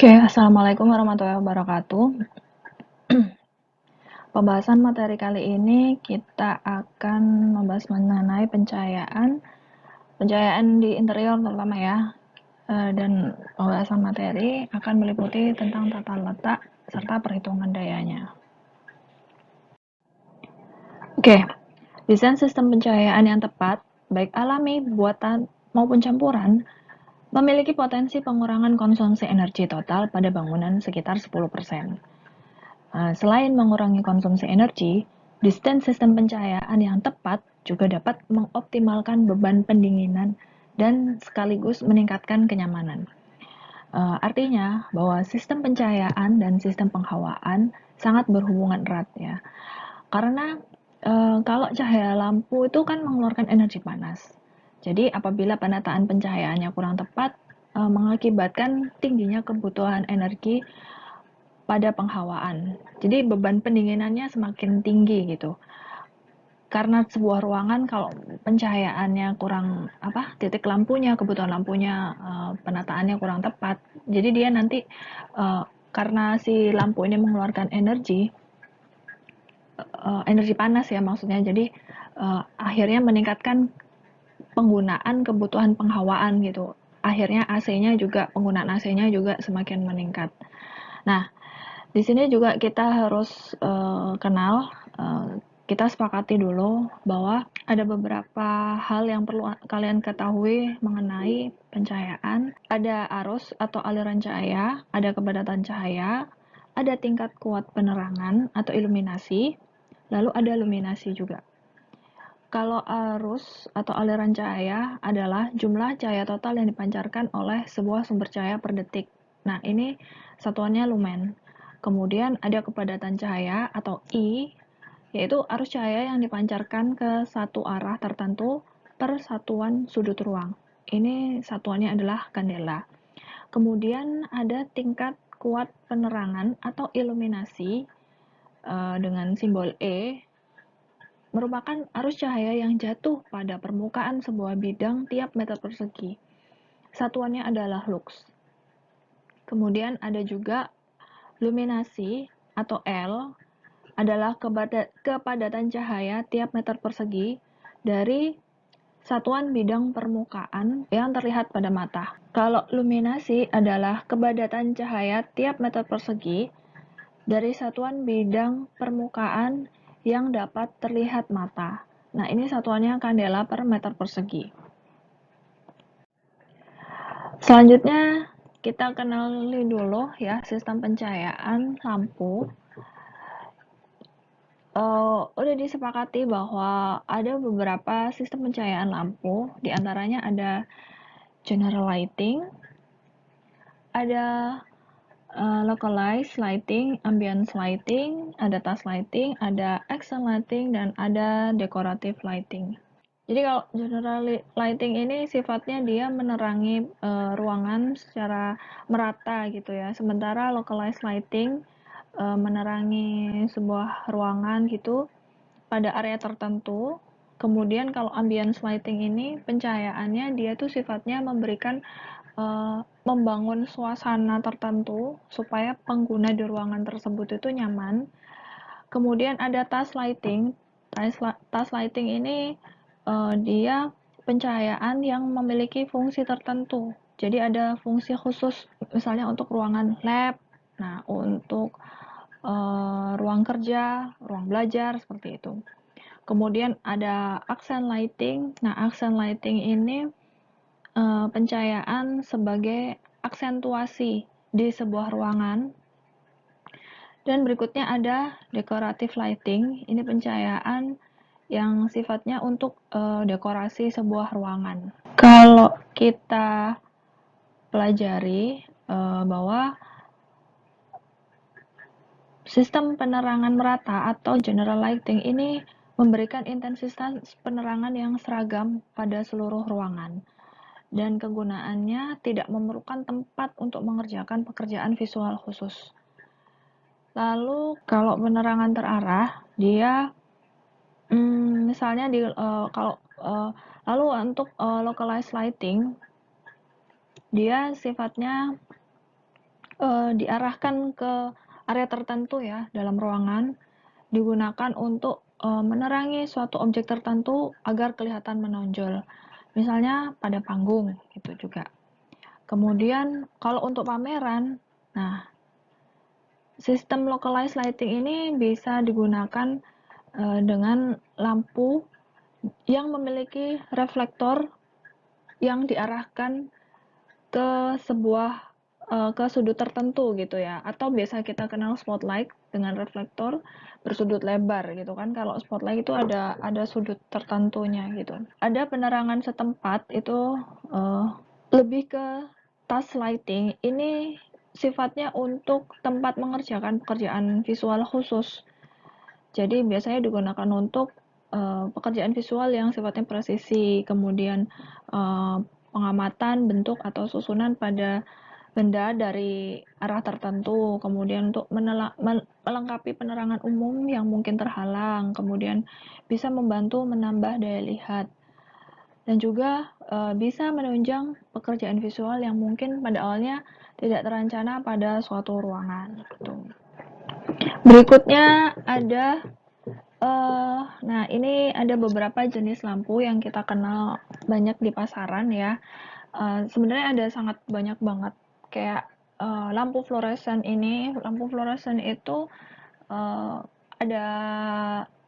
Oke, Assalamualaikum warahmatullahi wabarakatuh. Pembahasan materi kali ini kita akan membahas mengenai pencahayaan di interior terutama ya. Dan pembahasan materi akan meliputi tentang tata letak serta perhitungan dayanya. Oke, desain sistem pencahayaan yang tepat, baik alami, buatan, maupun campuran, memiliki potensi pengurangan konsumsi energi total pada bangunan sekitar 10%. Selain mengurangi konsumsi energi, desain sistem pencahayaan yang tepat juga dapat mengoptimalkan beban pendinginan dan sekaligus meningkatkan kenyamanan. Artinya bahwa sistem pencahayaan dan sistem penghawaan sangat berhubungan erat ya. Karena kalau cahaya lampu itu kan mengeluarkan energi panas. Jadi apabila penataan pencahayaannya kurang tepat, mengakibatkan tingginya kebutuhan energi pada penghawaan. Jadi beban pendinginannya semakin tinggi gitu. Karena sebuah ruangan kalau pencahayaannya kurang titik lampunya, kebutuhan lampunya, penataannya kurang tepat. Jadi dia nanti karena si lampu ini mengeluarkan energi panas ya maksudnya. Jadi akhirnya meningkatkan penggunaan kebutuhan penghawaan gitu. Akhirnya AC-nya juga penggunaan AC-nya juga semakin meningkat. Nah, di sini juga kita harus kenal, kita sepakati dulu bahwa ada beberapa hal yang perlu kalian ketahui mengenai pencahayaan. Ada arus atau aliran cahaya, ada kepadatan cahaya, ada tingkat kuat penerangan atau iluminasi, lalu ada luminasi juga. Kalau arus atau aliran cahaya adalah jumlah cahaya total yang dipancarkan oleh sebuah sumber cahaya per detik. Nah, ini satuannya lumen. Kemudian ada kepadatan cahaya atau I, yaitu arus cahaya yang dipancarkan ke satu arah tertentu per satuan sudut ruang. Ini satuannya adalah kandela. Kemudian ada tingkat kuat penerangan atau iluminasi dengan simbol E, merupakan arus cahaya yang jatuh pada permukaan sebuah bidang tiap meter persegi. Satuannya adalah lux. Kemudian ada juga luminasi atau L, adalah kepadatan cahaya tiap meter persegi dari satuan bidang permukaan yang terlihat pada mata. Kalau luminasi adalah kepadatan cahaya tiap meter persegi dari satuan bidang permukaan yang dapat terlihat mata. Nah, ini satuannya kandela per meter persegi. Selanjutnya, kita kenali dulu ya sistem pencahayaan lampu. Udah disepakati bahwa ada beberapa sistem pencahayaan lampu, diantaranya ada general lighting, ada localized lighting, ambience lighting, ada task lighting, ada accent lighting, dan ada decorative lighting. Jadi kalau general lighting ini sifatnya dia menerangi ruangan secara merata gitu ya. Sementara localized lighting menerangi sebuah ruangan gitu pada area tertentu. Kemudian kalau ambience lighting ini pencahayaannya dia tuh sifatnya memberikan membangun suasana tertentu supaya pengguna di ruangan tersebut itu nyaman. Kemudian ada task lighting. Task lighting ini dia pencahayaan yang memiliki fungsi tertentu. Jadi ada fungsi khusus misalnya untuk ruangan lab, nah untuk ruang kerja, ruang belajar seperti itu. Kemudian ada accent lighting. Nah, accent lighting ini pencahayaan sebagai aksentuasi di sebuah ruangan. Dan berikutnya ada decorative lighting. Ini pencahayaan yang sifatnya untuk dekorasi sebuah ruangan. Kalau kita pelajari bahwa sistem penerangan merata atau general lighting ini memberikan intensitas penerangan yang seragam pada seluruh ruangan dan kegunaannya tidak memerlukan tempat untuk mengerjakan pekerjaan visual khusus. Lalu kalau penerangan terarah, dia misalnya lalu untuk localized lighting, dia sifatnya diarahkan ke area tertentu ya dalam ruangan, digunakan untuk menerangi suatu objek tertentu agar kelihatan menonjol. Misalnya pada panggung gitu juga. Kemudian kalau untuk pameran, nah sistem localized lighting ini bisa digunakan dengan lampu yang memiliki reflektor yang diarahkan ke sebuah ke sudut tertentu gitu ya, atau biasa kita kenal spotlight dengan reflektor bersudut lebar gitu kan. Kalau spotlight itu ada sudut tertentunya gitu. Ada penerangan setempat itu lebih ke task lighting. Ini sifatnya untuk tempat mengerjakan pekerjaan visual khusus. Jadi biasanya digunakan untuk pekerjaan visual yang sifatnya presisi, kemudian pengamatan bentuk atau susunan pada benda dari arah tertentu, kemudian untuk melengkapi penerangan umum yang mungkin terhalang, kemudian bisa membantu menambah daya lihat, dan juga bisa menunjang pekerjaan visual yang mungkin pada awalnya tidak terencana pada suatu ruangan. Gitu. Berikutnya ada nah ini ada beberapa jenis lampu yang kita kenal banyak di pasaran ya. Sebenarnya ada sangat banyak banget kayak lampu fluoresen ini. Lampu fluoresen itu uh, ada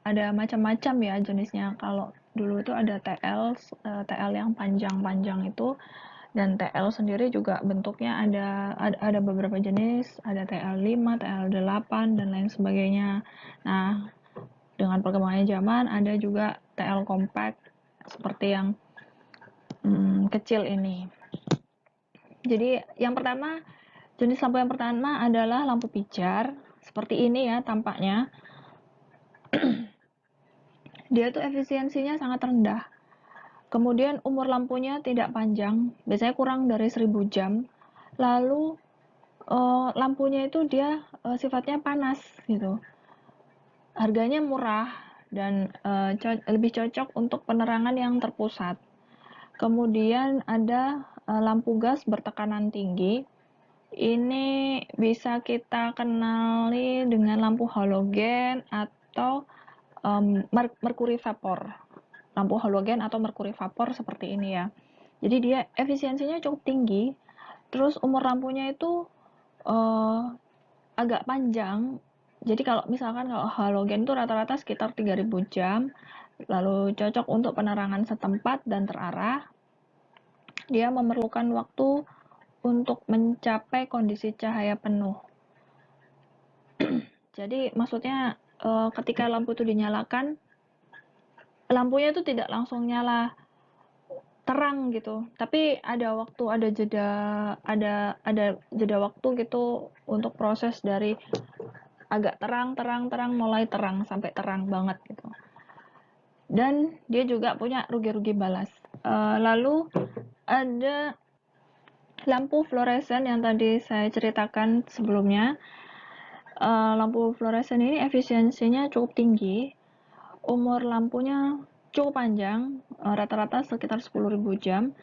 ada macam-macam ya jenisnya. Kalau dulu itu ada TL yang panjang-panjang itu, dan TL sendiri juga bentuknya ada beberapa jenis, ada TL5, TL8 dan lain sebagainya. Nah, dengan perkembangannya zaman ada juga TL compact seperti yang kecil ini. Jadi yang pertama, jenis lampu yang pertama adalah lampu pijar. Seperti ini ya tampaknya. Dia tuh efisiensinya sangat rendah. Kemudian umur lampunya tidak panjang, biasanya kurang dari 1000 jam. Lalu lampunya itu dia sifatnya panas gitu. Harganya murah dan lebih cocok untuk penerangan yang terpusat. Kemudian ada lampu gas bertekanan tinggi. Ini bisa kita kenali dengan lampu halogen atau merkuri vapor. Lampu halogen atau merkuri vapor seperti ini ya. Jadi dia efisiensinya cukup tinggi. Terus umur lampunya itu agak panjang. Jadi kalau misalkan kalau halogen itu rata-rata sekitar 3000 jam. Lalu cocok untuk penerangan setempat dan terarah. Dia memerlukan waktu untuk mencapai kondisi cahaya penuh. Jadi maksudnya ketika lampu itu dinyalakan, lampunya itu tidak langsung nyala terang gitu, tapi ada jeda waktu gitu untuk proses dari agak terang mulai terang sampai terang banget gitu. Dan dia juga punya rugi-rugi balas. Lalu ada lampu fluoresen yang tadi saya ceritakan sebelumnya. Lampu fluoresen ini efisiensinya cukup tinggi, umur lampunya cukup panjang, rata-rata sekitar 10.000 jam,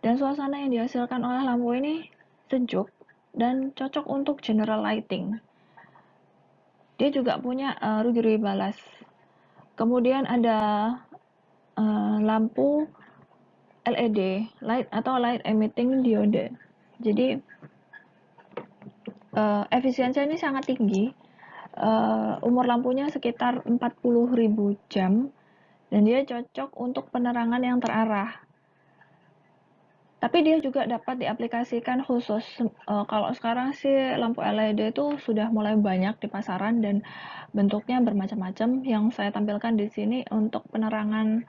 dan suasana yang dihasilkan oleh lampu ini sejuk dan cocok untuk general lighting. Dia juga punya rugi-rugi balas. Kemudian ada lampu LED, light atau light emitting diode. Jadi efisiensinya ini sangat tinggi. Umur lampunya sekitar 40.000 jam dan dia cocok untuk penerangan yang terarah. Tapi dia juga dapat diaplikasikan khusus. Kalau sekarang sih lampu LED itu sudah mulai banyak di pasaran dan bentuknya bermacam-macam. Yang saya tampilkan di sini untuk penerangan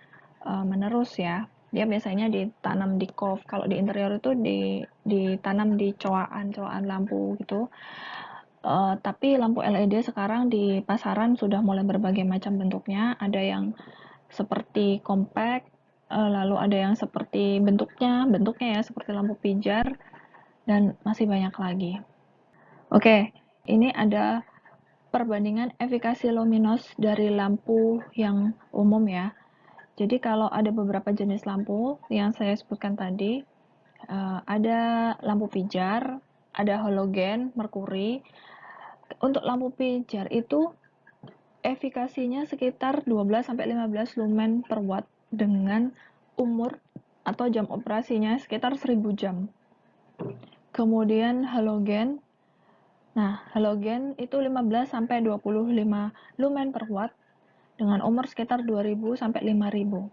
menerus ya. Dia biasanya ditanam di kov. Kalau di interior itu ditanam di cowaan lampu gitu. Tapi lampu LED sekarang di pasaran sudah mulai berbagai macam bentuknya. Ada yang seperti compact, lalu ada yang seperti bentuknya ya seperti lampu pijar, dan masih banyak lagi. Oke, ini ada perbandingan efikasi luminos dari lampu yang umum ya. Jadi kalau ada beberapa jenis lampu yang saya sebutkan tadi, ada lampu pijar, ada halogen, merkuri. Untuk lampu pijar itu efikasinya sekitar 12-15 lumen per watt dengan umur atau jam operasinya sekitar 1000 jam. Kemudian halogen. Nah, halogen itu 15-25 lumen per watt dengan umur sekitar 2000-5000.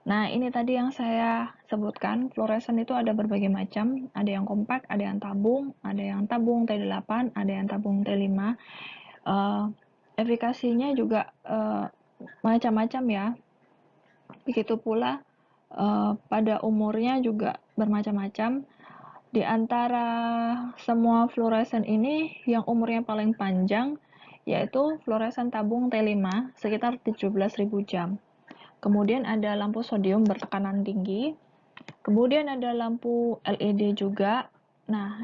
Nah, ini tadi yang saya sebutkan, fluoresen itu ada berbagai macam, ada yang kompak, ada yang tabung T8, ada yang tabung T5. Efikasinya juga macam-macam ya. Begitu pula pada umurnya juga bermacam-macam. Di antara semua fluoresen ini, yang umurnya paling panjang yaitu fluoresen tabung T5 sekitar 17.000 jam. Kemudian ada lampu sodium bertekanan tinggi. Kemudian ada lampu LED juga. Nah,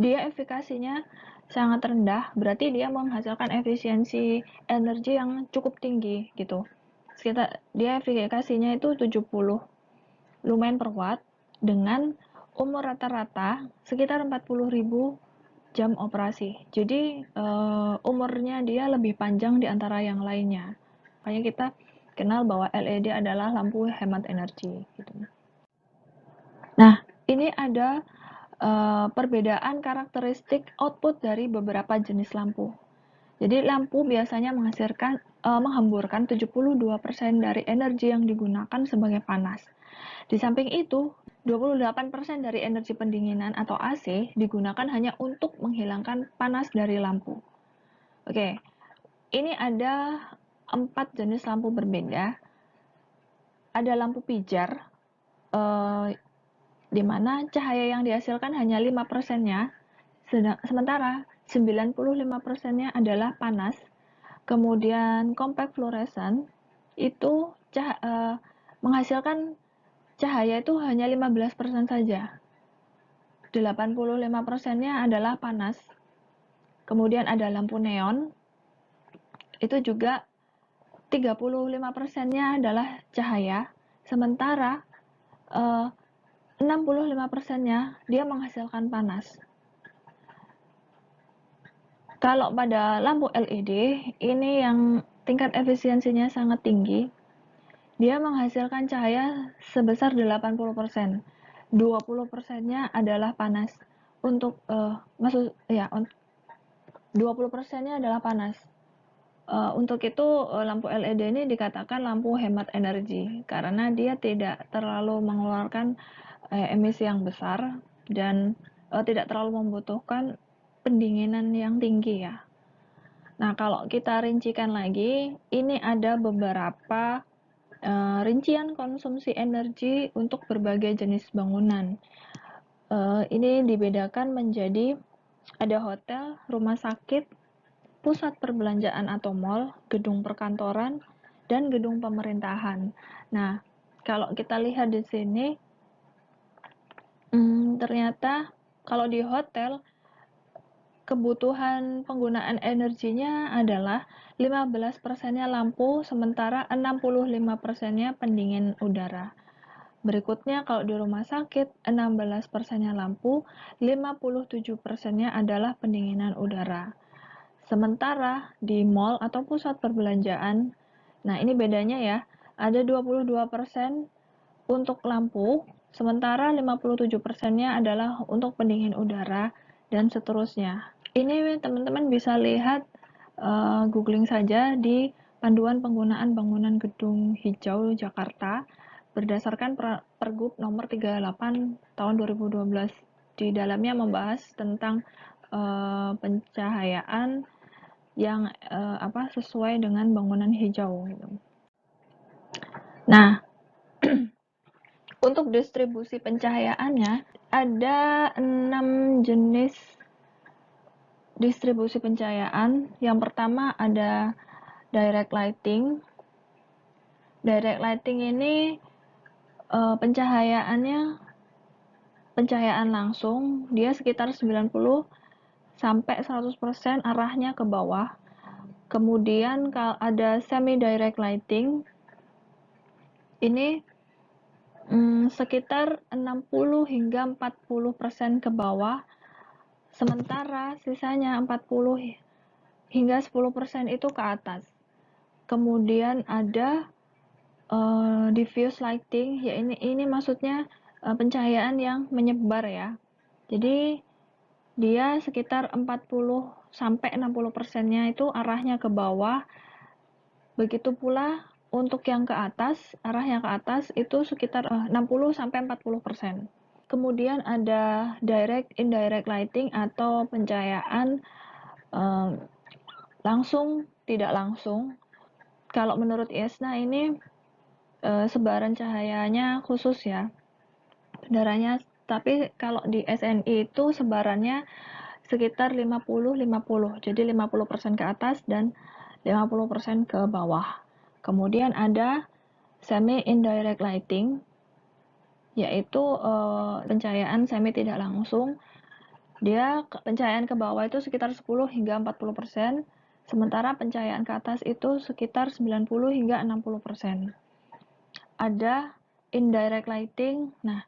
dia efikasinya sangat rendah, berarti dia menghasilkan efisiensi energi yang cukup tinggi gitu. Dia efikasinya itu 70 lumen per watt dengan umur rata-rata sekitar 40.000 jam operasi. Jadi umurnya dia lebih panjang di antara yang lainnya. Makanya kita kenal bahwa LED adalah lampu hemat energi gitu. Nah, ini ada perbedaan karakteristik output dari beberapa jenis lampu. Jadi lampu biasanya menghamburkan 72% dari energi yang digunakan sebagai panas. Di samping itu, 28% dari energi pendinginan atau AC digunakan hanya untuk menghilangkan panas dari lampu. Oke, ini ada 4 jenis lampu berbeda. Ada lampu pijar, di mana cahaya yang dihasilkan hanya 5%-nya, sementara 95%-nya adalah panas. Kemudian compact fluorescent itu menghasilkan cahaya itu hanya 15% saja. 85%-nya adalah panas. Kemudian ada lampu neon, itu juga 35%-nya adalah cahaya, sementara 65%-nya dia menghasilkan panas. Kalau pada lampu LED, ini yang tingkat efisiensinya sangat tinggi. Dia menghasilkan cahaya sebesar 80%. 20%-nya adalah panas. Untuk 20%-nya adalah panas. Untuk itu lampu LED ini dikatakan lampu hemat energi karena dia tidak terlalu mengeluarkan emisi yang besar dan tidak terlalu membutuhkan pendinginan yang tinggi ya. Nah, kalau kita rincikan lagi, ini ada beberapa rincian konsumsi energi untuk berbagai jenis bangunan. Ini dibedakan menjadi ada hotel, rumah sakit, pusat perbelanjaan atau mall, gedung perkantoran, dan gedung pemerintahan. Nah, kalau kita lihat di sini, ternyata kalau di hotel, kebutuhan penggunaan energinya adalah 15%-nya lampu, sementara 65%-nya pendingin udara. Berikutnya kalau di rumah sakit, 16%-nya lampu, 57%-nya adalah pendinginan udara. Sementara di mall atau pusat perbelanjaan, nah ini bedanya ya, ada 22% untuk lampu, sementara 57%-nya adalah untuk pendingin udara, dan seterusnya. Ini teman-teman bisa lihat, googling saja di Panduan Penggunaan Bangunan Gedung Hijau Jakarta, berdasarkan Pergub nomor 38 tahun 2012. Di dalamnya membahas tentang pencahayaan yang sesuai dengan bangunan hijau gitu. Nah, untuk distribusi pencahayaannya ada 6 jenis distribusi pencahayaan. Yang pertama ada direct lighting. Direct lighting ini pencahayaan langsung, dia sekitar 90 sampai 100% arahnya ke bawah. Kemudian kalau ada semi direct lighting, ini sekitar 60 hingga 40% ke bawah sementara sisanya 40 hingga 10% itu ke atas. Kemudian ada diffuse lighting, ya ini maksudnya pencahayaan yang menyebar ya. Jadi dia sekitar 40 sampai 60%-nya itu arahnya ke bawah. Begitu pula untuk yang ke atas, arahnya ke atas itu sekitar 60 sampai 40%. Kemudian ada direct indirect lighting atau pencahayaan langsung tidak langsung. Kalau menurut IESNA ini sebaran cahayanya khusus ya, benderanya, tapi kalau di SNI itu sebarannya sekitar 50-50, jadi 50% ke atas dan 50% ke bawah. Kemudian ada semi indirect lighting, yaitu pencahayaan semi tidak langsung. Dia pencahayaan ke bawah itu sekitar 10 hingga 40%, sementara pencahayaan ke atas itu sekitar 90 hingga 60%. Ada indirect lighting. Nah,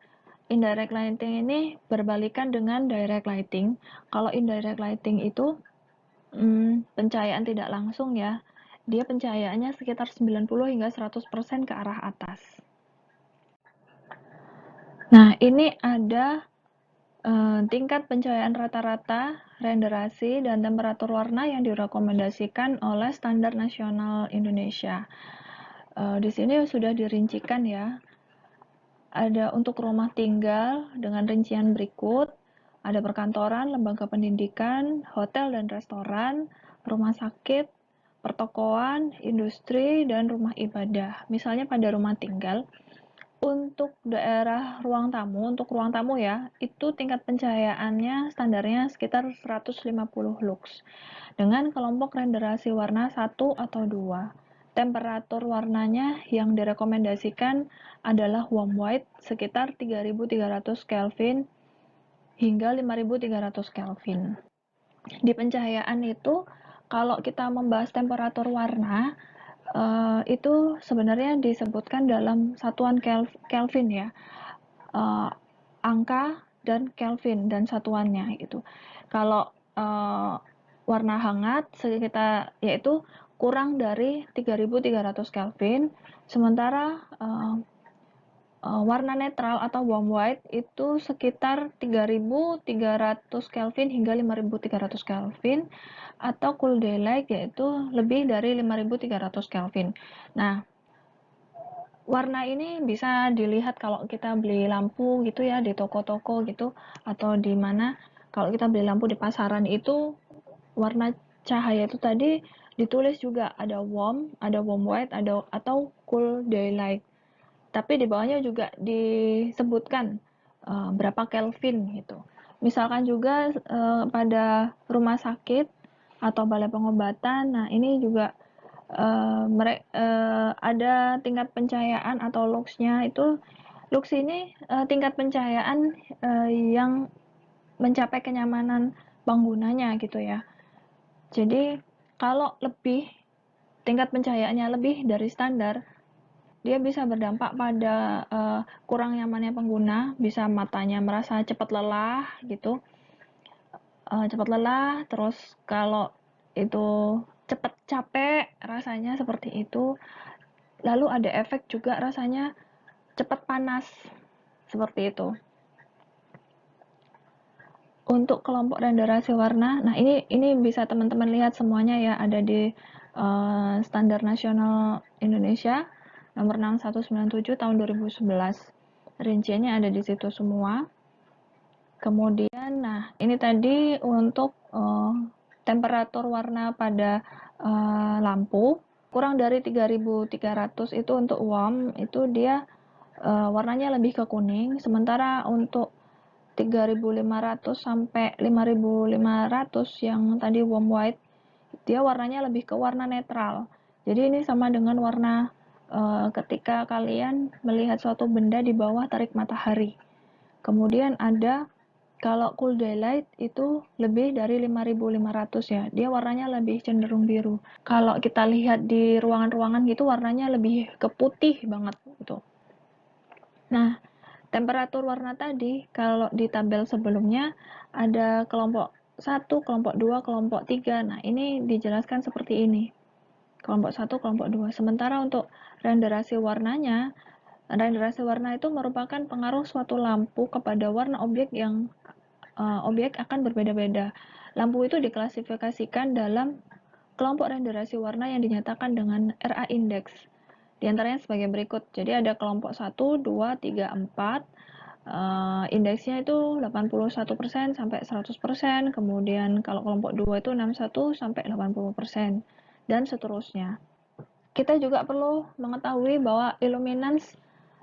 indirect lighting ini berbalikan dengan direct lighting. Kalau indirect lighting itu pencahayaan tidak langsung ya. Dia pencahayaannya sekitar 90 hingga 100% ke arah atas. Nah, ini ada tingkat pencahayaan rata-rata, renderasi, dan temperatur warna yang direkomendasikan oleh Standar Nasional Indonesia. Di sini sudah dirincikan ya. Ada untuk rumah tinggal dengan rincian berikut. Ada perkantoran, lembaga pendidikan, hotel dan restoran, rumah sakit, pertokoan, industri, dan rumah ibadah. Misalnya pada rumah tinggal, untuk daerah ruang tamu ya, itu tingkat pencahayaannya standarnya sekitar 150 lux dengan kelompok renderasi warna 1 atau 2. Temperatur warnanya yang direkomendasikan adalah warm white sekitar 3300 Kelvin hingga 5300 Kelvin. Di pencahayaan itu, kalau kita membahas temperatur warna, itu sebenarnya disebutkan dalam satuan Kelvin ya, angka dan Kelvin dan satuannya gitu. Kalau warna hangat sekitar yaitu kurang dari 3300 Kelvin, sementara warna netral atau warm white itu sekitar 3300 Kelvin hingga 5300 Kelvin, atau cool daylight yaitu lebih dari 5300 Kelvin. Nah, warna ini bisa dilihat kalau kita beli lampu gitu ya di toko-toko gitu, atau di mana kalau kita beli lampu di pasaran itu warna cahaya itu tadi ditulis juga ada warm white, atau cool daylight. Tapi di bawahnya juga disebutkan berapa Kelvin gitu. Misalkan juga pada rumah sakit atau balai pengobatan, nah ini juga ada tingkat pencahayaan atau luxnya itu. Lux ini tingkat pencahayaan yang mencapai kenyamanan penggunanya gitu ya. Jadi kalau tingkat pencahayaannya lebih dari standar, dia bisa berdampak pada kurang nyamannya pengguna, bisa matanya merasa cepat lelah gitu, terus kalau itu cepat capek rasanya seperti itu. Lalu ada efek juga rasanya cepat panas seperti itu. Untuk kelompok renderasi warna, nah ini bisa teman-teman lihat semuanya ya, ada di Standar Nasional Indonesia nomor 6197 tahun 2011. Rinciannya ada di situ semua. Kemudian, nah ini tadi untuk temperatur warna pada lampu. Kurang dari 3300 itu untuk warm, itu dia warnanya lebih ke kuning, sementara untuk 3500 sampai 5500 yang tadi warm white, dia warnanya lebih ke warna netral. Jadi ini sama dengan warna ketika kalian melihat suatu benda di bawah terik matahari. Kemudian ada kalau cool daylight itu lebih dari 5500 ya, dia warnanya lebih cenderung biru. Kalau kita lihat di ruangan-ruangan gitu warnanya lebih ke putih banget gitu. Nah, temperatur warna tadi, kalau di tabel sebelumnya ada kelompok 1, kelompok 2, kelompok 3. Nah, ini dijelaskan seperti ini. Kelompok 1, kelompok 2. Sementara untuk renderasi warnanya, renderasi warna itu merupakan pengaruh suatu lampu kepada warna objek yang objek akan berbeda-beda. Lampu itu diklasifikasikan dalam kelompok renderasi warna yang dinyatakan dengan RA index. Di antaranya sebagai berikut. Jadi ada kelompok 1, 2, 3, 4. Indeksnya itu 81% sampai 100%. Kemudian kalau kelompok 2 itu 61 sampai 80%. Dan seterusnya. Kita juga perlu mengetahui bahwa illuminance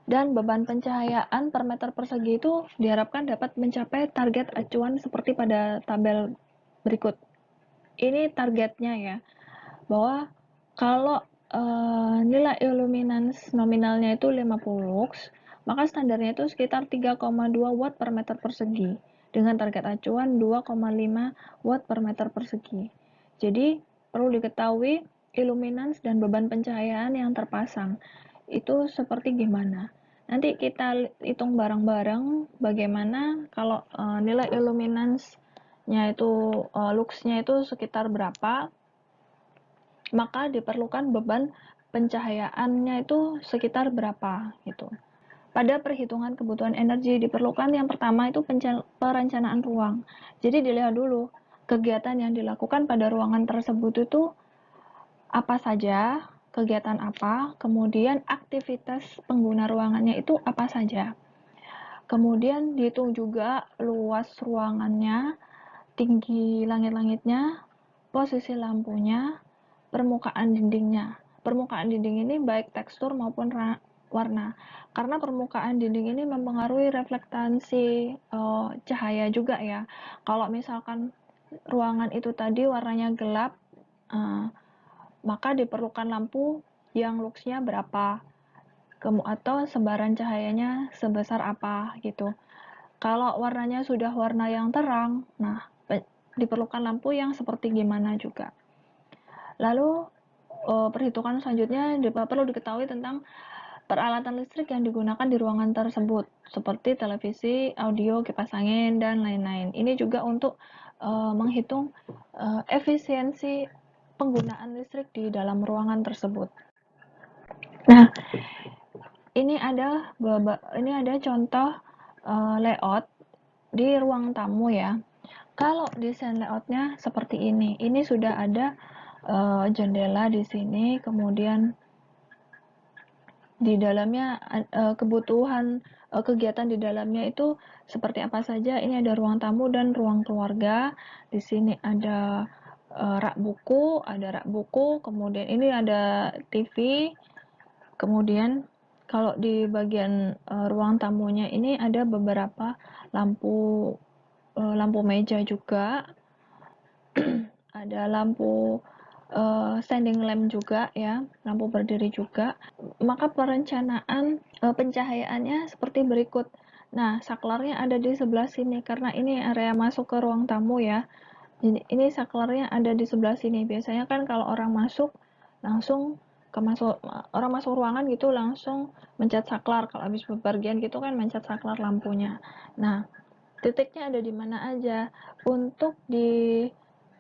dan beban pencahayaan per meter persegi itu diharapkan dapat mencapai target acuan seperti pada tabel berikut. Ini targetnya ya, bahwa kalau nilai illuminance nominalnya itu 50 lux, maka standarnya itu sekitar 3,2 watt per meter persegi dengan target acuan 2,5 watt per meter persegi. Jadi perlu diketahui illuminance dan beban pencahayaan yang terpasang itu seperti gimana. Nanti kita hitung bareng-bareng bagaimana kalau nilai illuminance-nya itu lux-nya itu sekitar berapa, maka diperlukan beban pencahayaannya itu sekitar berapa gitu. Pada perhitungan kebutuhan energi diperlukan yang pertama itu perencanaan ruang. Jadi dilihat dulu kegiatan yang dilakukan pada ruangan tersebut itu apa saja, kegiatan apa, kemudian aktivitas pengguna ruangannya itu apa saja. Kemudian dihitung juga luas ruangannya, tinggi langit-langitnya, posisi lampunya, permukaan dindingnya. Permukaan dinding ini baik tekstur maupun warna. Karena permukaan dinding ini mempengaruhi reflektansi cahaya juga ya. Kalau misalkan ruangan itu tadi warnanya gelap, maka diperlukan lampu yang luxnya berapa atau sebaran cahayanya sebesar apa gitu. Kalau warnanya sudah warna yang terang, nah diperlukan lampu yang seperti gimana juga. Lalu perhitungan selanjutnya perlu diketahui tentang peralatan listrik yang digunakan di ruangan tersebut seperti televisi, audio, kipas angin dan lain-lain. Ini juga untuk menghitung efisiensi penggunaan listrik di dalam ruangan tersebut. Nah, ini ada contoh layout di ruang tamu ya. Kalau desain layoutnya seperti ini. Ini sudah ada jendela di sini, kemudian di dalamnya kebutuhan kegiatan di dalamnya itu seperti apa saja. Ini ada ruang tamu dan ruang keluarga. Di sini ada rak buku, kemudian ini ada TV. Kemudian kalau di bagian ruang tamunya ini ada beberapa lampu meja juga. Ada lampu standing lamp juga ya, lampu berdiri juga. Maka perencanaan pencahayaannya seperti berikut. Nah, saklarnya ada di sebelah sini karena ini area masuk ke ruang tamu ya. Jadi ini saklarnya ada di sebelah sini. Biasanya kan kalau orang masuk langsung orang masuk ruangan gitu langsung mencet saklar. Kalau habis bepergian gitu kan mencet saklar lampunya. Nah, titiknya ada di mana aja. Untuk di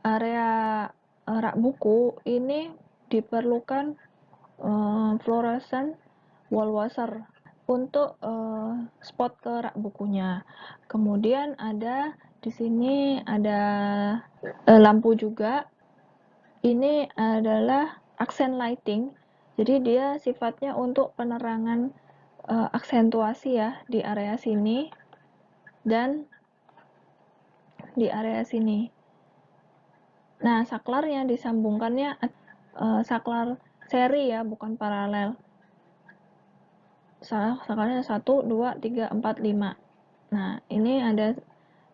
area rak buku ini diperlukan fluorescent wall washer untuk spot ke rak bukunya. Kemudian ada di sini ada lampu juga. Ini adalah accent lighting. Jadi dia sifatnya untuk penerangan aksentuasi ya di area sini dan di area sini. Nah, saklarnya disambungkannya saklar seri ya, bukan paralel. Saklarnya 1, 2, 3, 4, 5. Nah, ini ada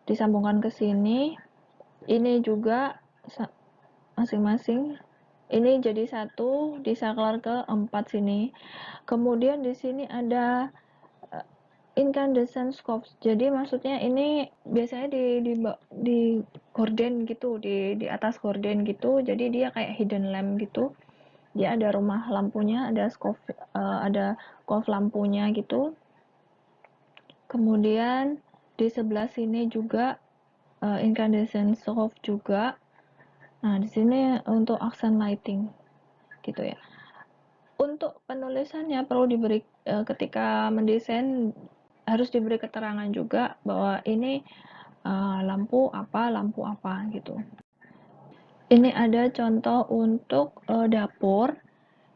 disambungkan ke sini. Ini juga masing-masing. Ini jadi 1, disaklar ke 4 sini. Kemudian di sini ada incandescent scopes. Jadi maksudnya ini biasanya di gorden gitu, di atas gorden gitu. Jadi dia kayak hidden lamp gitu. Dia ada rumah lampunya, ada scope lampunya gitu. Kemudian di sebelah sini juga incandescent stove juga. Nah, di sini untuk accent lighting gitu ya. Untuk penulisannya perlu diberi ketika mendesain harus diberi keterangan juga bahwa ini lampu apa gitu. Ini ada contoh untuk dapur.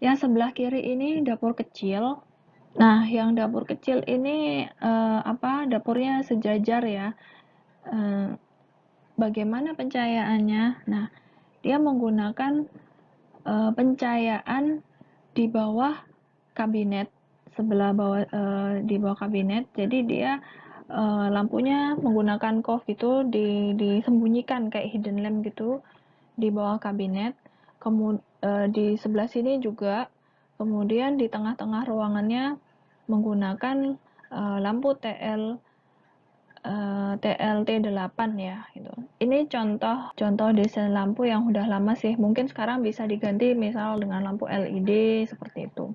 Yang sebelah kiri ini dapur kecil. Nah, yang dapur kecil ini dapurnya sejajar ya. Bagaimana pencahayaannya? Nah, dia menggunakan pencahayaan di bawah kabinet, di bawah kabinet. Jadi dia lampunya menggunakan itu disembunyikan kayak hidden lamp gitu di bawah kabinet. Di sebelah sini juga, kemudian di tengah-tengah ruangannya menggunakan lampu TLT8 ya gitu. Ini contoh desain lampu yang udah lama sih. Mungkin sekarang bisa diganti misal dengan lampu LED seperti itu.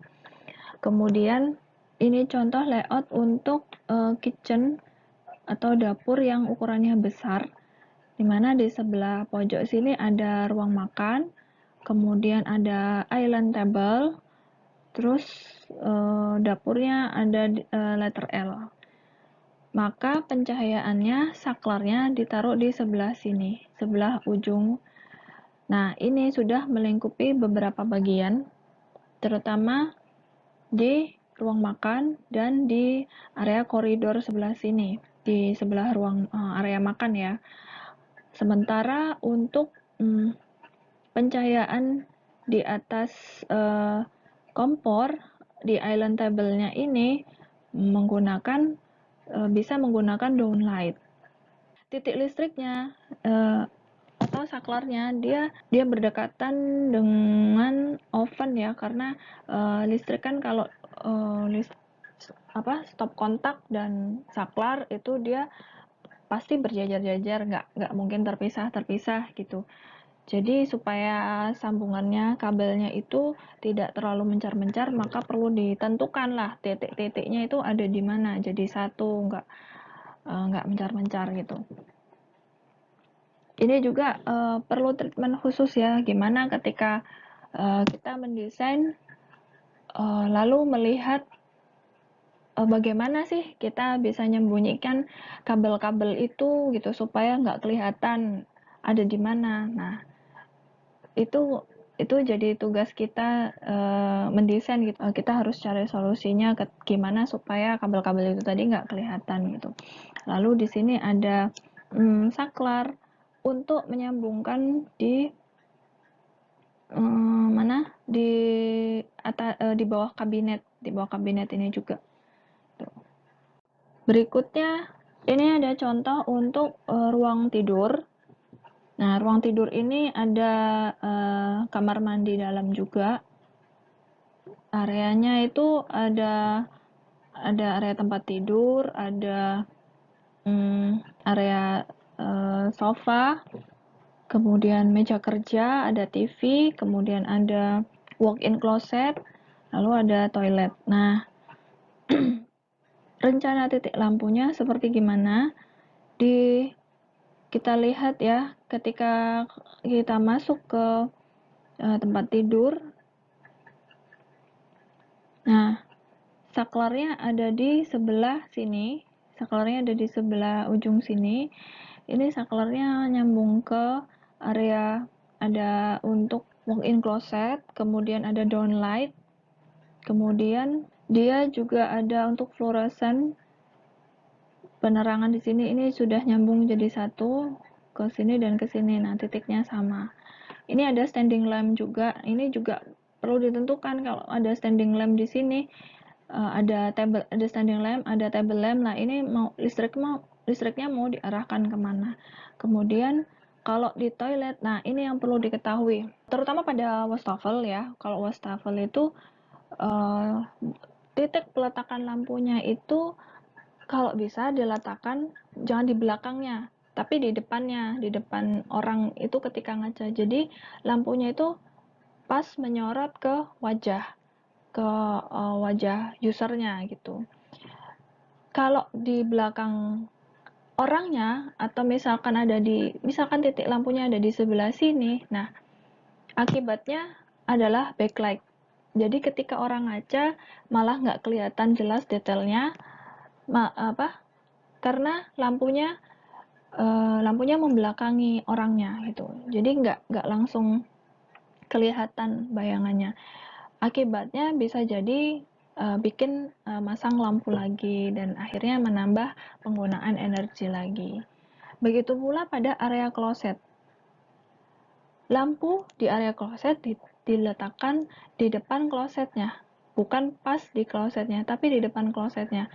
Kemudian ini contoh layout untuk kitchen atau dapur yang ukurannya besar. Dimana di sebelah pojok sini ada ruang makan, kemudian ada island table, terus dapurnya ada letter L. Maka pencahayaannya, saklarnya ditaruh di sebelah sini, sebelah ujung. Nah, ini sudah melingkupi beberapa bagian, terutama di ruang makan dan di area koridor sebelah sini, di sebelah ruang area makan ya. Sementara untuk pencahayaan di atas kompor di island table-nya ini bisa menggunakan downlight. Titik listriknya atau saklarnya dia berdekatan dengan oven ya, karena listrik kan kalau stop kontak dan saklar itu dia pasti berjajar-jajar, nggak mungkin terpisah gitu. Jadi supaya sambungannya, kabelnya itu tidak terlalu mencar-mencar, maka perlu ditentukan lah titik-titiknya itu ada di mana. Jadi satu, nggak mencar-mencar gitu. Ini juga perlu treatment khusus ya. Gimana ketika kita mendesain lalu melihat bagaimana sih kita bisa menyembunyikan kabel-kabel itu gitu supaya nggak kelihatan ada di mana. Nah, itu jadi tugas kita mendesain gitu. Kita harus cari solusinya gimana supaya kabel-kabel itu tadi nggak kelihatan gitu. Lalu di sini ada saklar untuk menyambungkan di di bawah kabinet ini juga. Tuh. Berikutnya ini ada contoh untuk ruang tidur. Nah, ruang tidur ini ada kamar mandi dalam juga. Areanya itu ada area tempat tidur, ada area sofa, kemudian meja kerja, ada TV, kemudian ada walk-in closet, lalu ada toilet. Nah, rencana titik lampunya seperti gimana? Kita lihat ya, ketika kita masuk ke tempat tidur. Nah, saklarnya ada di sebelah sini. Saklarnya ada di sebelah ujung sini. Ini saklarnya nyambung ke area, ada untuk walk-in closet, kemudian ada downlight, kemudian dia juga ada untuk fluoresan. Penerangan di sini ini sudah nyambung jadi satu ke sini dan ke sini. Nah, titiknya sama. Ini ada standing lamp juga. Ini juga perlu ditentukan kalau ada standing lamp di sini. Ada standing lamp, ada table lamp. Nah, ini listriknya mau diarahkan kemana. Kemudian kalau di toilet, nah ini yang perlu diketahui. Terutama pada wastafel ya. Kalau wastafel itu titik peletakan lampunya itu kalau bisa diletakkan jangan di belakangnya, tapi di depannya, di depan orang itu ketika ngaca. Jadi lampunya itu pas menyorot ke wajah usernya gitu. Kalau di belakang orangnya atau misalkan titik lampunya ada di sebelah sini. Nah, akibatnya adalah backlight. Jadi ketika orang ngaca malah nggak kelihatan jelas detailnya, karena lampunya membelakangi orangnya gitu. Jadi nggak langsung kelihatan bayangannya. Akibatnya bisa jadi bikin masang lampu lagi dan akhirnya menambah penggunaan energi lagi. Begitu pula pada area kloset. Lampu di area kloset diletakkan di depan klosetnya, bukan pas di klosetnya, tapi di depan klosetnya.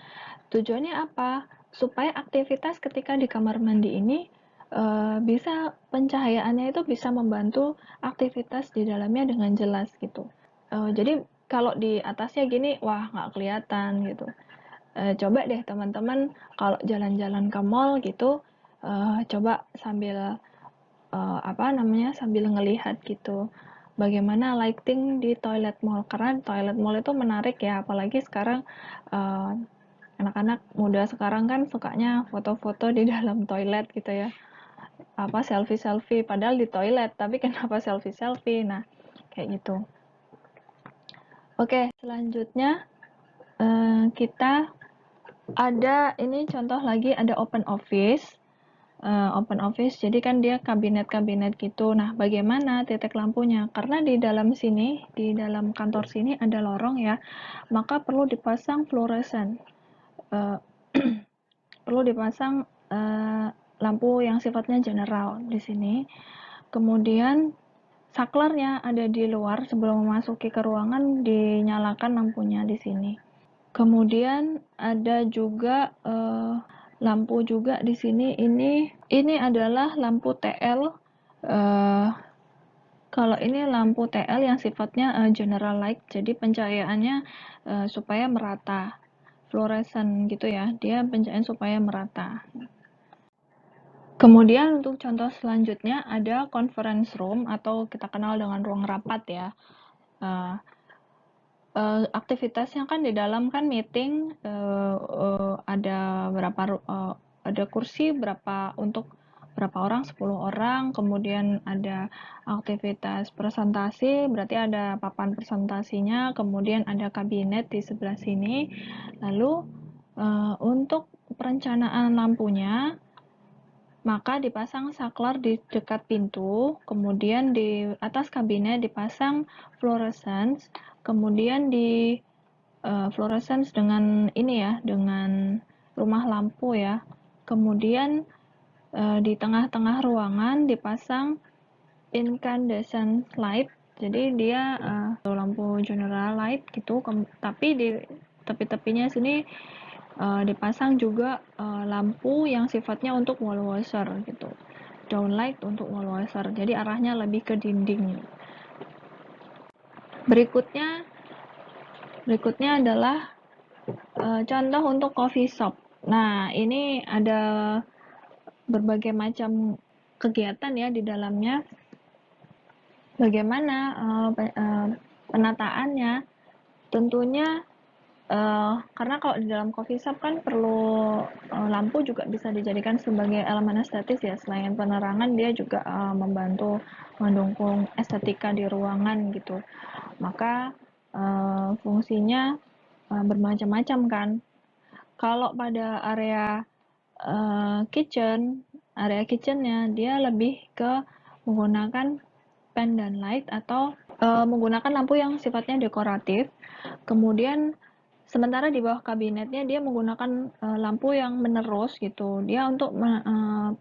Tujuannya apa? Supaya aktivitas ketika di kamar mandi ini pencahayaannya itu bisa membantu aktivitas di dalamnya dengan jelas gitu. Jadi kalau di atasnya gini, wah nggak kelihatan gitu. Coba deh teman-teman kalau jalan-jalan ke mall gitu, coba sambil sambil ngelihat gitu bagaimana lighting di toilet mall, karena toilet mall itu menarik ya, apalagi sekarang anak-anak muda sekarang kan sukanya foto-foto di dalam toilet gitu ya, selfie-selfie padahal di toilet, tapi kenapa selfie-selfie. Nah, kayak gitu. Oke, selanjutnya kita ada ini contoh lagi, ada open office. Open office, jadi kan dia kabinet-kabinet gitu. Nah, bagaimana titik lampunya? Karena di dalam sini, di dalam kantor sini ada lorong ya, maka perlu dipasang fluoresan. Uh, perlu dipasang lampu yang sifatnya general di sini. Kemudian saklarnya ada di luar, sebelum memasuki ke ruangan dinyalakan lampunya di sini. Kemudian ada juga lampu juga di sini. Ini adalah lampu TL. Kalau ini lampu TL yang sifatnya general light, jadi pencahayaannya supaya merata, fluoresan gitu ya. Dia pencahayaan supaya merata. Kemudian untuk contoh selanjutnya ada conference room atau kita kenal dengan ruang rapat ya. Aktivitasnya kan di dalam kan meeting, ada kursi untuk berapa orang, 10 orang, kemudian ada aktivitas presentasi, berarti ada papan presentasinya, kemudian ada kabinet di sebelah sini. Lalu untuk perencanaan lampunya, maka dipasang saklar di dekat pintu, kemudian di atas kabinet dipasang fluorescence, kemudian di fluorescence dengan ini ya, dengan rumah lampu ya. Kemudian di tengah-tengah ruangan dipasang incandescent light. Jadi dia lampu general light gitu, tapi di tepi-tepinya sini dipasang juga lampu yang sifatnya untuk wall washer gitu. Downlight untuk wall washer. Jadi arahnya lebih ke dinding. Berikutnya adalah contoh untuk coffee shop. Nah, ini ada berbagai macam kegiatan ya di dalamnya. Bagaimana penataannya? Tentunya karena kalau di dalam coffee shop kan perlu lampu juga bisa dijadikan sebagai elemen estetis ya. Selain penerangan, dia juga membantu mendukung estetika di ruangan gitu. Maka fungsinya bermacam-macam kan. Kalau pada area kitchennya dia lebih ke menggunakan pendant light atau menggunakan lampu yang sifatnya dekoratif. Kemudian sementara di bawah kabinetnya dia menggunakan lampu yang menerus gitu. Dia untuk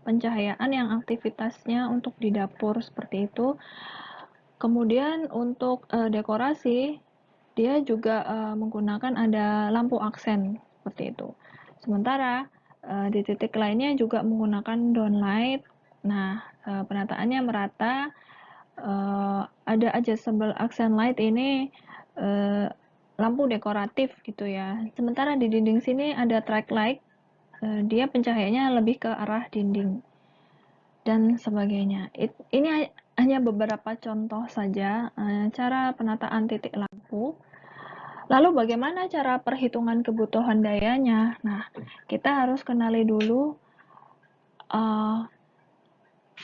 pencahayaan yang aktivitasnya untuk di dapur seperti itu. Kemudian untuk dekorasi dia juga menggunakan ada lampu aksen seperti itu. Sementara di titik lainnya juga menggunakan downlight. Nah, penataannya merata. Ada adjustable accent light ini lampu dekoratif gitu ya. Sementara di dinding sini ada track light. Dia pencahayaannya lebih ke arah dinding dan sebagainya. Ini hanya beberapa contoh saja cara penataan titik lampu. Lalu bagaimana cara perhitungan kebutuhan dayanya? Nah, kita harus kenali dulu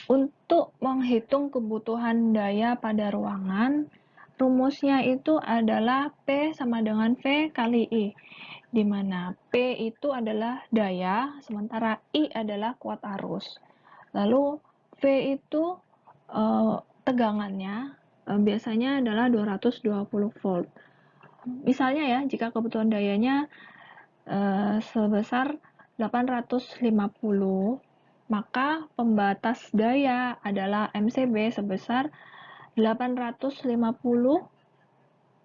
untuk menghitung kebutuhan daya pada ruangan, rumusnya itu adalah P sama dengan V kali I, di mana P itu adalah daya, sementara I adalah kuat arus. Lalu V itu tegangannya biasanya adalah 220 volt. Misalnya ya, jika kebutuhan dayanya sebesar 850, maka pembatas daya adalah MCB sebesar 850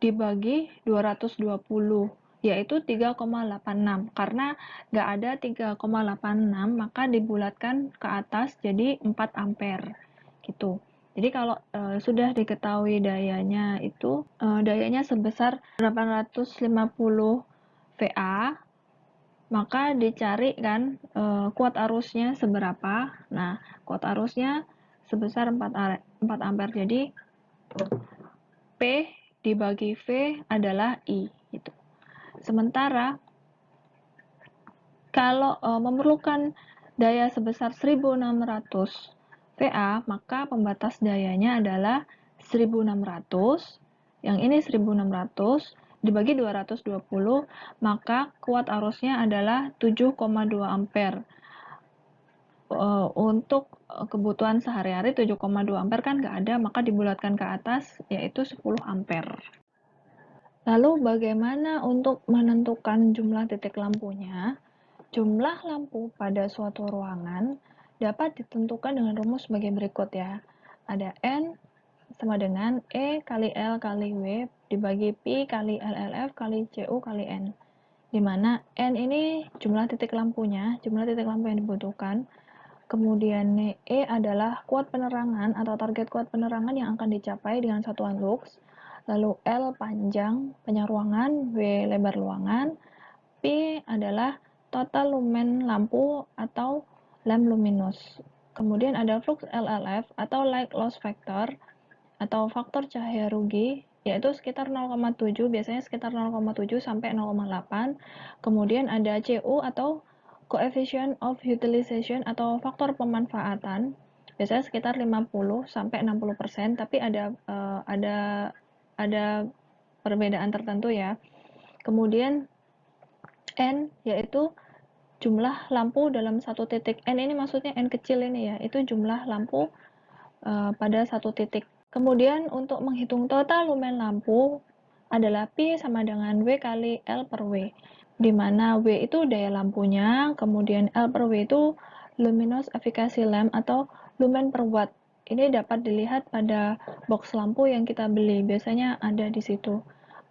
dibagi 220, yaitu 3,86. Karena nggak ada 3,86, maka dibulatkan ke atas jadi 4 ampere gitu. Jadi kalau sudah diketahui dayanya itu dayanya sebesar 850 VA, maka dicari kan kuat arusnya seberapa. Nah, kuat arusnya sebesar 4 ampere. Jadi P dibagi V adalah I gitu. Sementara kalau memerlukan daya sebesar 1600 VA, maka pembatas dayanya adalah 1600. Yang ini 1600 dibagi 220, maka kuat arusnya adalah 7,2 ampere. Untuk kebutuhan sehari-hari 7,2 ampere kan nggak ada, maka dibulatkan ke atas yaitu 10 ampere. Lalu bagaimana untuk menentukan jumlah titik lampunya? Jumlah lampu pada suatu ruangan dapat ditentukan dengan rumus sebagai berikut ya. Ada N sama dengan E kali L kali W dibagi Pi kali LLF kali CU kali N. Di mana N ini jumlah titik lampunya, jumlah titik lampu yang dibutuhkan. Kemudian E adalah kuat penerangan atau target kuat penerangan yang akan dicapai dengan satuan lux. Lalu L panjang panjang ruangan, W lebar ruangan. P adalah total lumen lampu atau lamp luminous. Kemudian ada flux LLF atau light loss factor atau faktor cahaya rugi, yaitu sekitar 0,7, biasanya sekitar 0,7 sampai 0,8. Kemudian ada CU atau coefficient of utilization atau faktor pemanfaatan, biasanya sekitar 50 sampai 60%, tapi ada perbedaan tertentu ya. Kemudian N yaitu jumlah lampu dalam satu titik. N ini maksudnya N kecil ini ya, itu jumlah lampu pada satu titik. Kemudian untuk menghitung total lumen lampu adalah P sama dengan W kali L per W, di mana W itu daya lampunya, kemudian L per W itu luminous efficacy lamp atau lumen per watt. Ini dapat dilihat pada box lampu yang kita beli, biasanya ada di situ.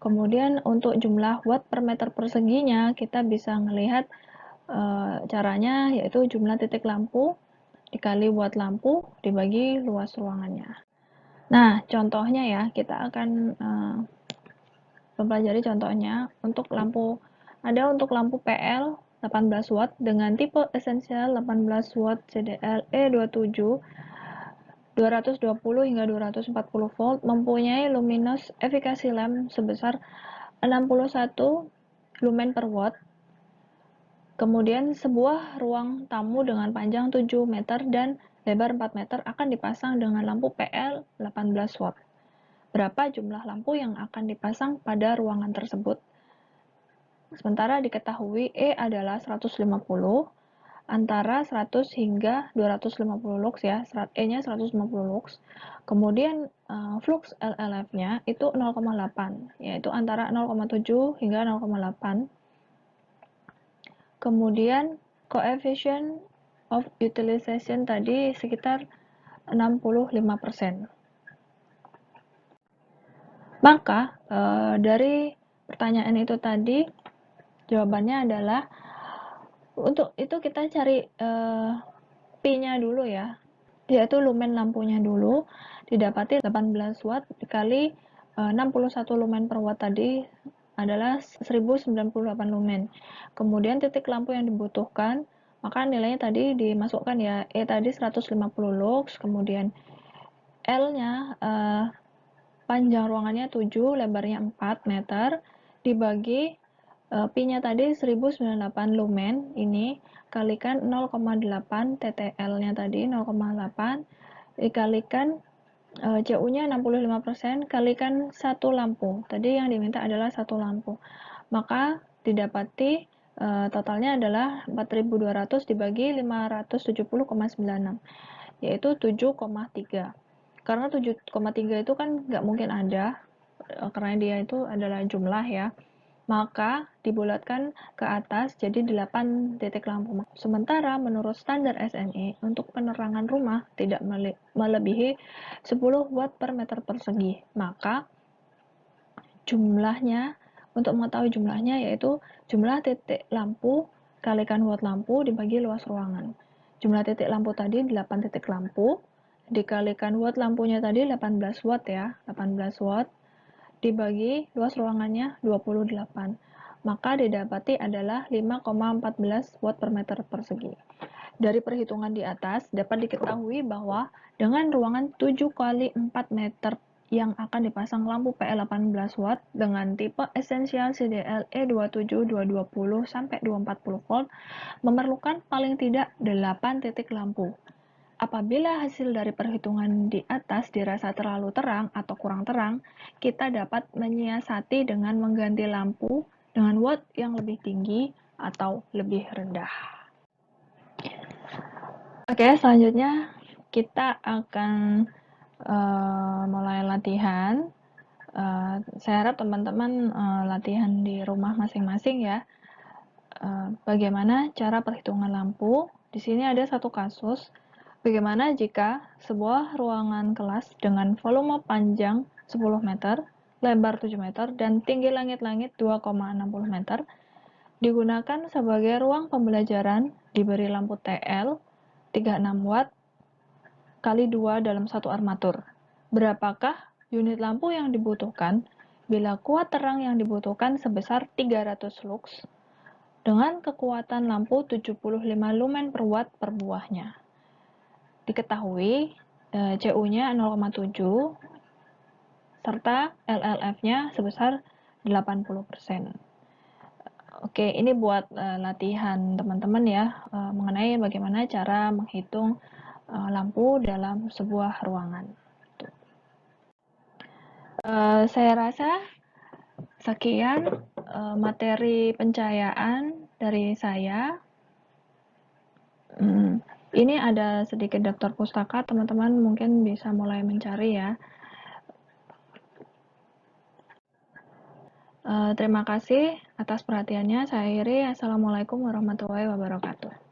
Kemudian untuk jumlah watt per meter perseginya, kita bisa melihat caranya yaitu jumlah titik lampu dikali watt lampu dibagi luas ruangannya. Nah, contohnya ya, kita akan mempelajari contohnya untuk lampu. Ada untuk lampu PL 18 watt dengan tipe esensial 18 watt CDL E27 220 hingga 240 volt mempunyai luminous efficacy lamp sebesar 61 lumen per watt. Kemudian sebuah ruang tamu dengan panjang 7 meter dan lebar 4 meter akan dipasang dengan lampu PL 18 watt. Berapa jumlah lampu yang akan dipasang pada ruangan tersebut? Sementara diketahui E adalah 150, antara 100 hingga 250 lux ya, E-nya 150 lux. Kemudian flux LLF-nya itu 0,8, yaitu antara 0,7 hingga 0,8. Kemudian coefficient of utilization tadi sekitar 65%. Maka dari pertanyaan itu tadi jawabannya adalah untuk itu kita cari P-nya dulu ya, yaitu lumen lampunya dulu, didapati 18 watt dikali 61 lumen per watt tadi adalah 1098 lumen. Kemudian titik lampu yang dibutuhkan, maka nilainya tadi dimasukkan ya, E tadi 150 lux, kemudian L-nya panjang ruangannya 7, lebarnya 4 meter, dibagi Pi-nya tadi 1098 lumen, ini kalikan 0,8 TTL-nya tadi 0,8 dikalikan CU-nya 65% kalikan 1 lampu. Tadi yang diminta adalah 1 lampu. Maka didapati totalnya adalah 4.200 dibagi 570,96, yaitu 7,3. Karena 7,3 itu kan nggak mungkin ada, karena dia itu adalah jumlah ya. Maka dibulatkan ke atas jadi 8 titik lampu. Sementara menurut standar SNI, untuk penerangan rumah tidak melebihi 10 watt per meter persegi. Maka jumlahnya, untuk mengetahui jumlahnya yaitu jumlah titik lampu kalikan watt lampu dibagi luas ruangan. Jumlah titik lampu tadi 8 titik lampu, dikalikan watt lampunya tadi 18 watt ya, 18 watt dibagi luas ruangannya 28, maka didapati adalah 5,14 watt per meter persegi. Dari perhitungan di atas dapat diketahui bahwa dengan ruangan 7 kali 4 meter yang akan dipasang lampu PL 18 watt dengan tipe esensial CDL E27220 sampai 240 volt memerlukan paling tidak 8 titik lampu. Apabila hasil dari perhitungan di atas dirasa terlalu terang atau kurang terang, kita dapat menyiasati dengan mengganti lampu dengan watt yang lebih tinggi atau lebih rendah. Oke, selanjutnya kita akan mulai latihan. Saya harap teman-teman latihan di rumah masing-masing ya. Bagaimana cara perhitungan lampu? Di sini ada satu kasus. Bagaimana jika sebuah ruangan kelas dengan volume panjang 10 meter, lebar 7 meter, dan tinggi langit-langit 2,60 meter digunakan sebagai ruang pembelajaran, diberi lampu TL 36 watt kali 2 dalam satu armatur. Berapakah unit lampu yang dibutuhkan bila kuat terang yang dibutuhkan sebesar 300 lux dengan kekuatan lampu 75 lumen per watt per buahnya? Diketahui CU-nya 0,7 serta LLF-nya sebesar 80%. Oke, ini buat latihan teman-teman ya, mengenai bagaimana cara menghitung lampu dalam sebuah ruangan. Saya rasa sekian materi pencahayaan dari saya. Ini ada sedikit daftar pustaka, teman-teman mungkin bisa mulai mencari ya. Terima kasih atas perhatiannya. Saya akhiri. Assalamualaikum warahmatullahi wabarakatuh.